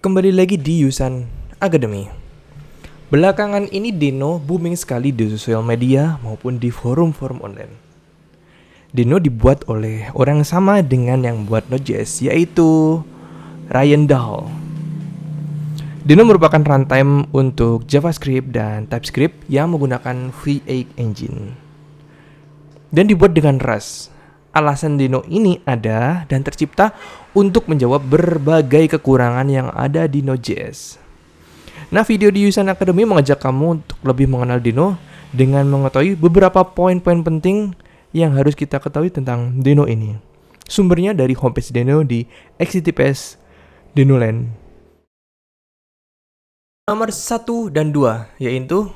Kembali lagi di Yusan Academy. Belakangan ini Deno booming sekali di sosial media maupun di forum-forum online. Deno dibuat oleh orang yang sama dengan yang membuat Node.js, yaitu Ryan Dahl. Deno merupakan runtime untuk JavaScript dan TypeScript yang menggunakan V8 engine dan dibuat dengan Rust. Alasan Deno ini ada dan tercipta untuk menjawab berbagai kekurangan yang ada di Node.js. Nah, video di Yusan Academy mengajak kamu untuk lebih mengenal Deno dengan mengetahui beberapa poin-poin penting yang harus kita ketahui tentang Deno ini. Sumbernya dari homepage Deno di https Denoland. Nomor 1 dan 2 yaitu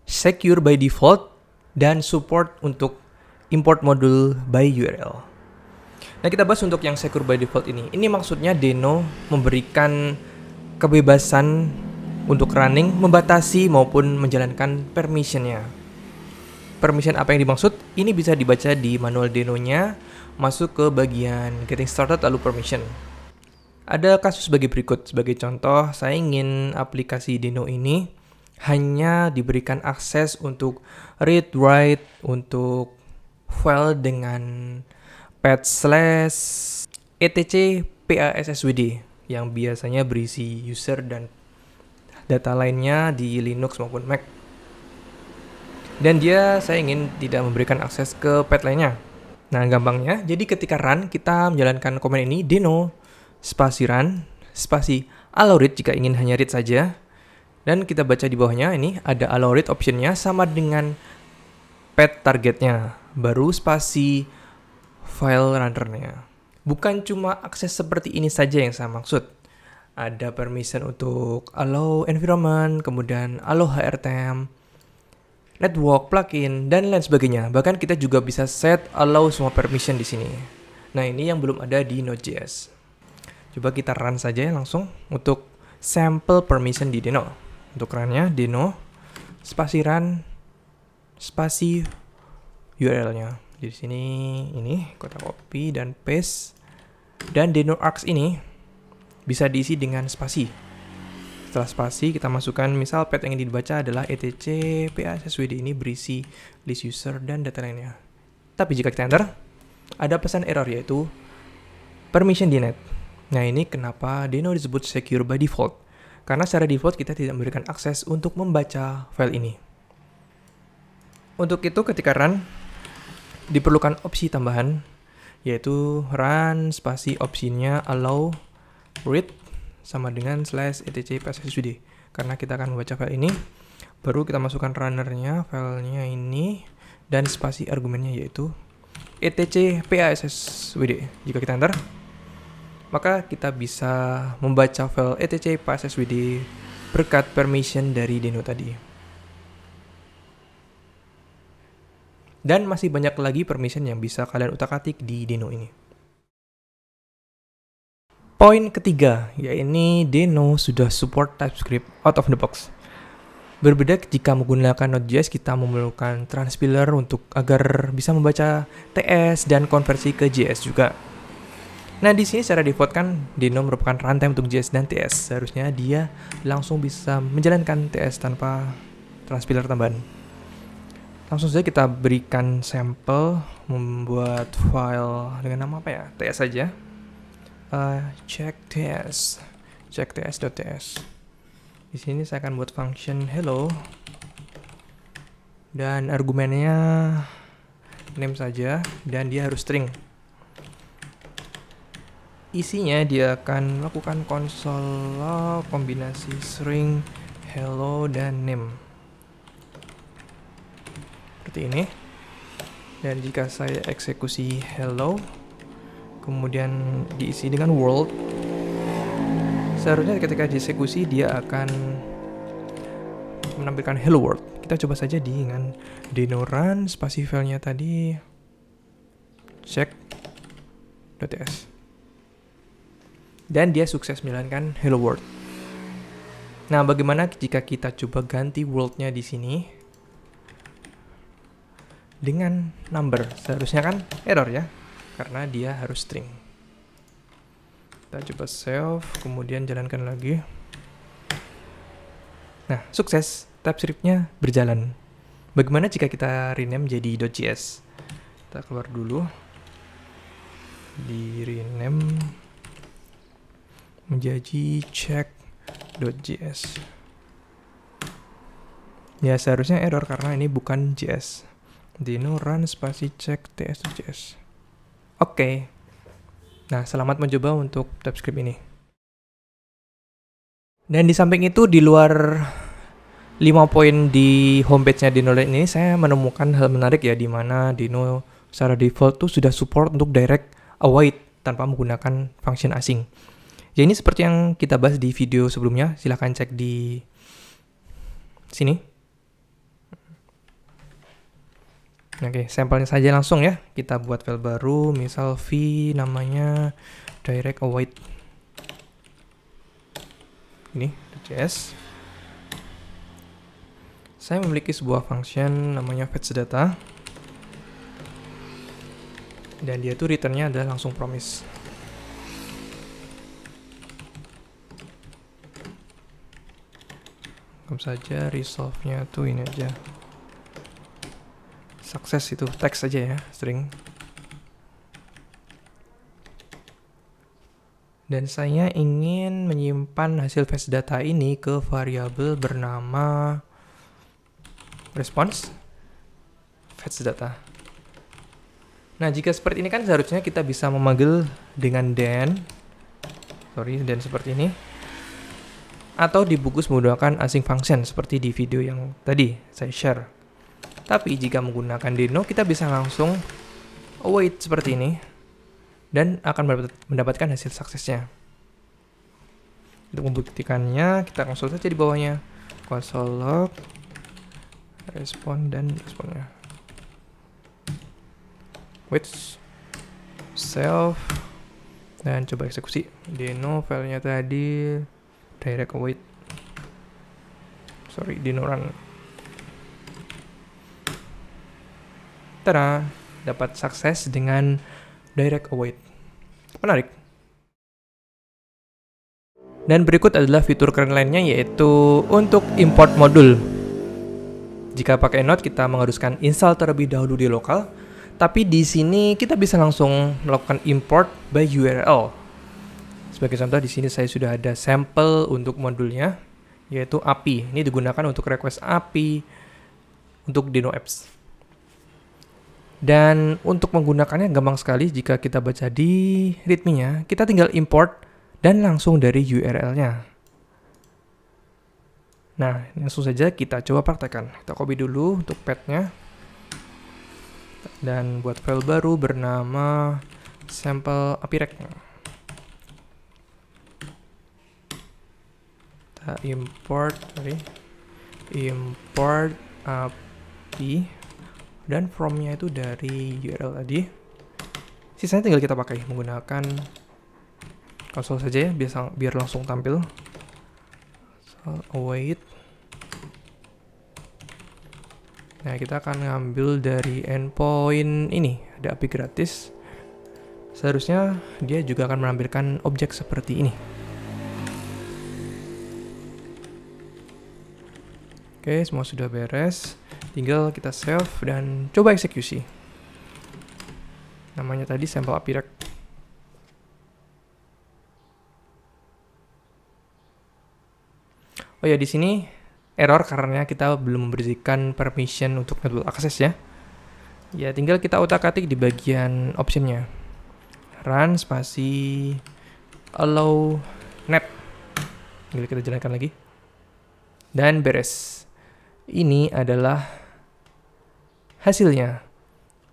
secure by default dan support untuk import modul by URL. Nah, kita bahas untuk yang secure by default ini. Ini maksudnya Deno memberikan kebebasan untuk running, membatasi maupun menjalankan permissionnya. Permission apa yang dimaksud? Ini bisa dibaca di manual Deno-nya, masuk ke bagian getting started lalu permission. Ada kasus sebagai berikut. Sebagai contoh, saya ingin aplikasi Deno ini hanya diberikan akses untuk read write untuk file dengan /etc passwd yang biasanya berisi user dan data lainnya di Linux maupun Mac. Dan saya ingin tidak memberikan akses ke path lainnya. Nah, gampangnya, jadi ketika run, kita menjalankan command ini, Deno spasi run, spasi allow read jika ingin hanya read saja. Dan kita baca di bawahnya, ini ada allow read optionnya sama dengan path targetnya. Baru spasi file runnernya. Bukan cuma akses seperti ini saja yang saya maksud. Ada permission untuk allow environment, kemudian allow hrtem, network, plugin, dan lain sebagainya. Bahkan kita juga bisa set allow semua permission di sini. Nah, ini yang belum ada di Node.js. Coba kita run saja langsung untuk sample permission di Deno. Untuk runnya, Deno spasi run, spasi URL-nya. Di sini ini kita copy dan paste. Dan Deno args ini bisa diisi dengan spasi. Setelah spasi, kita masukkan misal path yang ingin dibaca adalah etc passwd, ini berisi list user dan data lainnya. Tapi jika kita enter, ada pesan error yaitu permission denied. Nah, ini kenapa Deno disebut secure by default. Karena secara default kita tidak memberikan akses untuk membaca file ini. Untuk itu ketika run, diperlukan opsi tambahan yaitu run spasi opsinya allow read sama dengan /etc passwd. Karena kita akan membaca file ini, baru kita masukkan runnernya, filenya ini, dan spasi argumennya yaitu etc passwd. Jika kita enter, maka kita bisa membaca file etc passwd berkat permission dari Deno tadi. Dan masih banyak lagi permission yang bisa kalian utak-atik di Deno ini. Poin ketiga, yaitu Deno sudah support TypeScript out of the box. Berbeda jika menggunakan Node.js, kita memerlukan transpiler untuk agar bisa membaca TS dan konversi ke JS juga. Nah, di sini secara default kan Deno merupakan runtime untuk JS dan TS. Seharusnya dia langsung bisa menjalankan TS tanpa transpiler tambahan. Langsung saja kita berikan sampel membuat file dengan nama apa ya? TS saja. checkts.ts. Di sini saya akan buat function hello dan argumennya name saja dan dia harus string. Isinya dia akan melakukan console kombinasi string hello dan name. Seperti ini. Dan jika saya eksekusi hello, kemudian diisi dengan world, seharusnya ketika dieksekusi dia akan menampilkan hello world. Kita coba saja dengan Deno run spasi filenya tadi check.ts. Dan dia sukses menjalankan hello world. Nah, bagaimana jika kita coba ganti world-nya di sini dengan number? Seharusnya kan error ya, karena dia harus string. Kita coba save, kemudian jalankan lagi. Nah, sukses. TypeScript-nya berjalan. Bagaimana jika kita rename jadi .js? Kita keluar dulu. Di rename menjadi check.js. Ya, seharusnya error karena ini bukan JS. Dino run spasi check ts.js. Oke. Nah, selamat mencoba untuk TypeScript ini. Dan di samping itu, di luar 5 poin di homepage-nya Dino ini, saya menemukan hal menarik ya, di mana Dino secara default tuh sudah support untuk direct await tanpa menggunakan function asing. Ya, ini seperti yang kita bahas di video sebelumnya, silahkan cek di sini. Oke, sampelnya saja langsung ya. Kita buat file baru, misal v namanya direct await. Ini .js. Saya memiliki sebuah function namanya fetch data. Dan dia tuh returnnya adalah langsung promise. Anggap saja resolve-nya tuh ini aja. Success itu teks aja ya, string. Dan saya ingin menyimpan hasil fetch data ini ke variabel bernama response fetch data. Nah, jika seperti ini kan seharusnya kita bisa memanggil dengan dan seperti ini, atau dibungkus menggunakan async function seperti di video yang tadi saya share. Tapi jika menggunakan Dino, kita bisa langsung await seperti ini dan akan mendapatkan hasil suksesnya. Untuk membuktikannya, kita konsol saja di bawahnya, console log respon dan responnya. Wait, self, dan coba eksekusi. Dino filenya tadi direct await. Dino run. Tada, dapat sukses dengan direct await. Menarik. Dan berikut adalah fitur keren lainnya, yaitu untuk import modul. Jika pakai Node, kita mengharuskan install terlebih dahulu di lokal, tapi di sini kita bisa langsung melakukan import by URL. Sebagai contoh, di sini saya sudah ada sampel untuk modulnya, yaitu API. Ini digunakan untuk request API untuk Dino Apps. Dan untuk menggunakannya gampang sekali. Jika kita baca di readme-nya, kita tinggal import dan langsung dari URL-nya. Nah, langsung saja kita coba praktekkan. Kita copy dulu untuk path-nya. Dan buat file baru bernama sample API-rec. Kita import API. Dan from-nya itu dari URL tadi. Sisanya tinggal kita pakai menggunakan console saja ya, biar langsung tampil. Await. Nah, kita akan ngambil dari endpoint ini, ada API gratis. Seharusnya dia juga akan menampilkan objek seperti ini. Oke, semua sudah beres. Tinggal kita save dan coba eksekusi. Namanya tadi sample API-rec. Oh ya, di sini error karena kita belum memberikan permission untuk network access ya. Ya, tinggal kita utak-atik di bagian optionnya. Run spasi allow net. Tinggal kita jalankan lagi. Dan beres. Ini adalah hasilnya.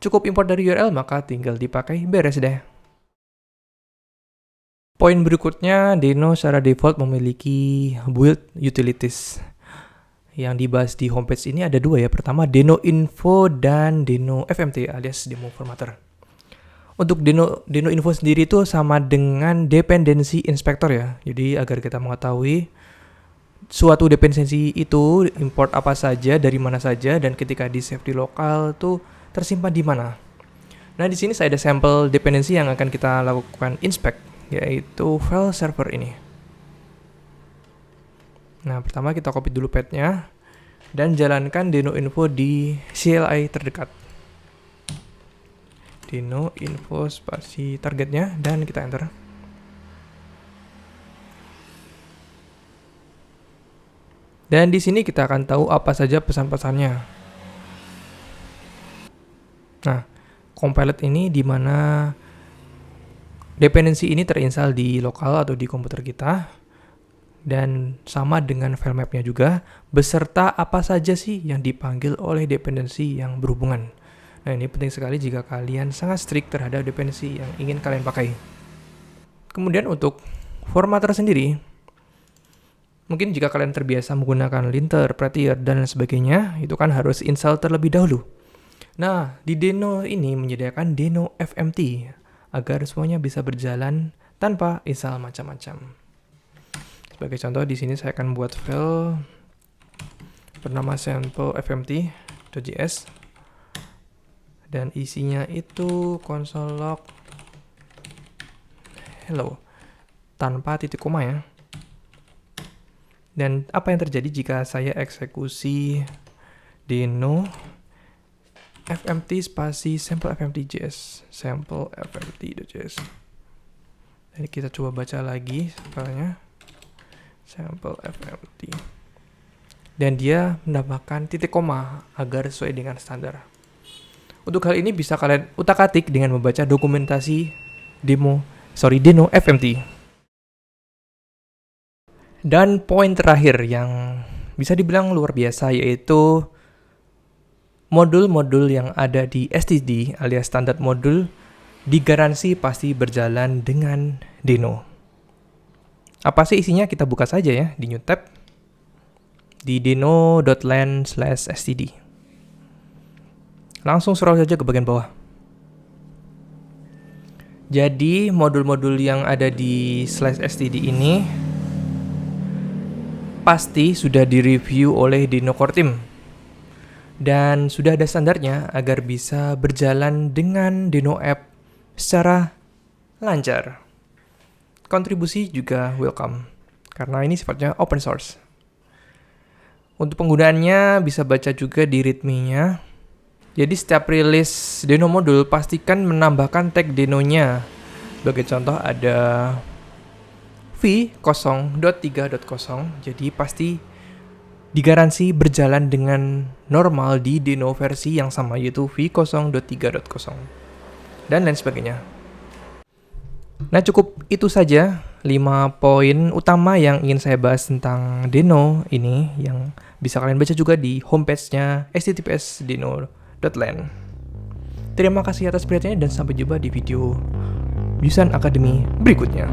Cukup import dari URL, maka tinggal dipakai, beres deh. Poin berikutnya, Dino secara default memiliki build utilities. Yang dibahas di homepage ini ada dua ya. Pertama, Dino Info dan Dino FMT alias Demo Formatter. Untuk Dino Info sendiri itu sama dengan dependency inspector ya. Jadi agar kita mengetahui suatu dependensi itu import apa saja, dari mana saja, dan ketika di save di lokal tuh tersimpan di mana. Nah, di sini saya ada sampel dependensi yang akan kita lakukan inspect. yaitu file server ini. Nah, pertama kita copy dulu path-nya dan jalankan deno info di CLI terdekat. Deno info spasi targetnya dan kita enter. Dan di sini kita akan tahu apa saja pesan-pesannya. Nah, compiled ini di mana dependensi ini terinstall di lokal atau di komputer kita. Dan sama dengan file map-nya juga, beserta apa saja sih yang dipanggil oleh dependensi yang berhubungan. Nah, ini penting sekali jika kalian sangat strict terhadap dependensi yang ingin kalian pakai. Kemudian untuk formatter sendiri, mungkin jika kalian terbiasa menggunakan linter, prettier, dan sebagainya, itu kan harus install terlebih dahulu. Nah, di Deno ini menyediakan Deno FMT, agar semuanya bisa berjalan tanpa install macam-macam. Sebagai contoh, di sini saya akan buat file bernama sample.fmt.js dan isinya itu console log hello tanpa titik koma ya. Dan apa yang terjadi jika saya eksekusi deno fmt spasi sample.fmt.js sample.fmt.js. Jadi kita coba baca lagi filenya. Sample FMT. Dan dia menambahkan titik koma agar sesuai dengan standar. Untuk hal ini bisa kalian utak-atik dengan membaca dokumentasi deno FMT. Dan poin terakhir yang bisa dibilang luar biasa yaitu modul-modul yang ada di STD alias standar modul digaransi pasti berjalan dengan Deno. Apa sih isinya? Kita buka saja ya di new tab di deno.land/std. Langsung scroll saja ke bagian bawah. Jadi modul-modul yang ada di /std ini pasti sudah direview oleh Deno Core Team dan sudah ada standarnya agar bisa berjalan dengan Deno App secara lancar. Kontribusi juga welcome, karena ini sifatnya open source. Untuk penggunaannya bisa baca juga di readme-nya. Jadi setiap rilis Deno modul pastikan menambahkan tag Deno-nya. Sebagai contoh ada v0.3.0, jadi pasti digaransi berjalan dengan normal di Deno versi yang sama yaitu v0.3.0 dan lain sebagainya. Nah, cukup itu saja 5 poin utama yang ingin saya bahas tentang Deno ini yang bisa kalian baca juga di homepage-nya https://deno.land. Terima kasih atas perhatiannya dan sampai jumpa di video Yusan Academy berikutnya.